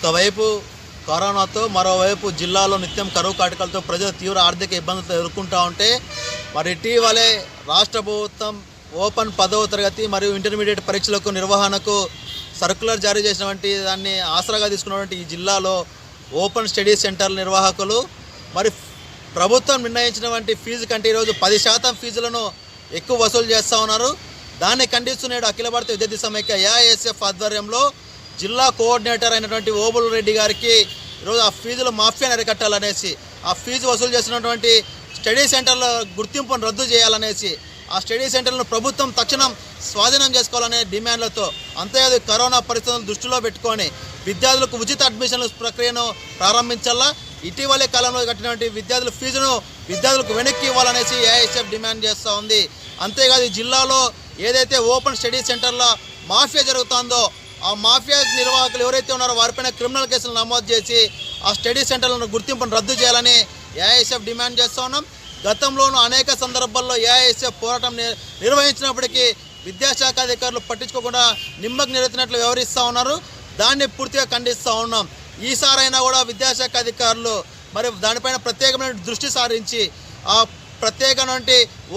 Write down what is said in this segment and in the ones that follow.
ఒకవైపు కరోనాతో, మరోవైపు జిల్లాలో నిత్యం కరువు కాటకాలతో ప్రజలు తీవ్ర ఆర్థిక ఇబ్బందులతో ఎదుర్కొంటూ ఉంటే మరి ఇటీవలే రాష్ట్ర ప్రభుత్వం ఓపెన్ 10వ తరగతి మరియు ఇంటర్మీడియట్ పరీక్షలకు నిర్వహణకు సర్క్యులర్ జారీ చేసినటువంటి దాన్ని ఆసరాగా తీసుకున్నటువంటి ఈ జిల్లాలో ఓపెన్ స్టడీ సెంటర్ల నిర్వాహకులు మరి ప్రభుత్వం నిర్ణయించినటువంటి ఫీజు కంటే ఈరోజు 10% ఫీజులను ఎక్కువ వసూలు చేస్తూ ఉన్నారు. దాన్ని ఖండిస్తూ నేడు అఖిల భారత విద్యార్థి సమైక్య ఏఐఎస్ఎఫ్ ఆధ్వర్యంలో జిల్లా కోఆర్డినేటర్ అయినటువంటి ఓబుల్ రెడ్డి గారికి ఈరోజు ఆ ఫీజులు మాఫియాను అరికట్టాలనేసి, ఆ ఫీజు వసూలు చేసినటువంటి స్టడీ సెంటర్ల గుర్తింపును రద్దు చేయాలనేసి, ఆ స్టడీ సెంటర్లను ప్రభుత్వం తక్షణం స్వాధీనం చేసుకోవాలనే డిమాండ్లతో, అంతేకాదు కరోనా పరిస్థితులను దృష్టిలో పెట్టుకొని విద్యార్థులకు ఉచిత అడ్మిషన్ల ప్రక్రియను ప్రారంభించాలా, ఇటీవలే కాలంలో కట్టినటువంటి విద్యార్థుల ఫీజును విద్యార్థులకు వెనక్కి ఇవ్వాలనేసి ఏఐఎస్ఎఫ్ డిమాండ్ చేస్తూ ఉంది. అంతేకాదు ఈ జిల్లాలో ఏదైతే ఓపెన్ స్టడీ సెంటర్ల మాఫియా జరుగుతుందో ఆ మాఫియా నిర్వాహకులు ఎవరైతే ఉన్నారో వారిపైన క్రిమినల్ కేసులు నమోదు చేసి ఆ స్టడీ సెంటర్లను గుర్తింపును రద్దు చేయాలని ఏఐఎస్ఎఫ్ డిమాండ్ చేస్తూ ఉన్నాం. గతంలోనూ అనేక సందర్భాల్లో ఏఐఎస్ఎఫ్ పోరాటం నిర్వహించినప్పటికీ విద్యాశాఖ అధికారులు పట్టించుకోకుండా నిమ్మకు నీరెత్తినట్లు వ్యవహరిస్తూ ఉన్నారు. దాన్ని పూర్తిగా ఖండిస్తూ ఉన్నాం. ఈసారైనా కూడా విద్యాశాఖ అధికారులు మరి దానిపైన ప్రత్యేకమైన దృష్టి సారించి ఆ ప్రత్యేకమైన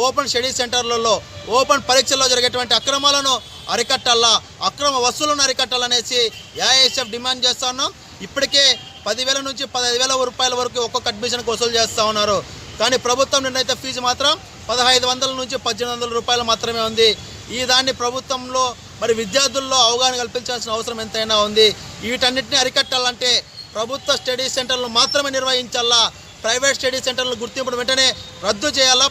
ఓపెన్ స్టడీ సెంటర్లలో ఓపెన్ పరీక్షల్లో జరిగేటువంటి అక్రమాలను అరికట్టాలా, అక్రమ వసూలను అరికట్టాలనేసి ఏఐఎస్ఎఫ్ డిమాండ్ చేస్తూ ఉన్నాం. ఇప్పటికే 10,000 నుంచి 15,000 రూపాయల వరకు ఒక్కొక్క అడ్మిషన్కి వసూలు చేస్తూ ఉన్నారు. కానీ ప్రభుత్వం నిర్ణయిత ఫీజు మాత్రం 1,500 నుంచి 1,800 రూపాయలు మాత్రమే ఉంది. ఈ దాన్ని ప్రభుత్వంలో మరి విద్యార్థుల్లో అవగాహన కల్పించాల్సిన అవసరం ఎంతైనా ఉంది. వీటన్నిటిని అరికట్టాలంటే ప్రభుత్వ స్టడీ సెంటర్లు మాత్రమే నిర్వహించాలా, ప్రైవేట్ స్టడీ సెంటర్లు గుర్తింపును వెంటనే రద్దు చేయాలా,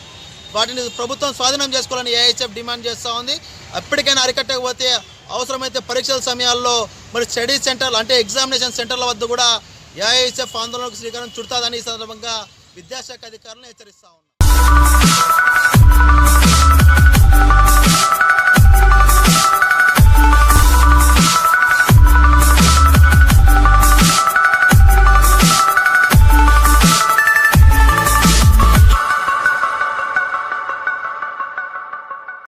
వాటిని ప్రభుత్వం స్వాధీనం చేసుకోవాలని ఏఐఎస్ఎఫ్ డిమాండ్ చేస్తూ ఉంది. అప్పటికైనా అరికట్టకపోతే అవసరమైతే పరీక్షల సమయాల్లో మరి స్టడీ సెంటర్లు అంటే ఎగ్జామినేషన్ సెంటర్ల వద్ద కూడా ఏఐఎస్ఎఫ్ ఆందోళనకు శ్రీకారం చుడతాదని ఈ సందర్భంగా విద్యాశాఖ అధికారులను హెచ్చరిస్తూ ఉన్నారు.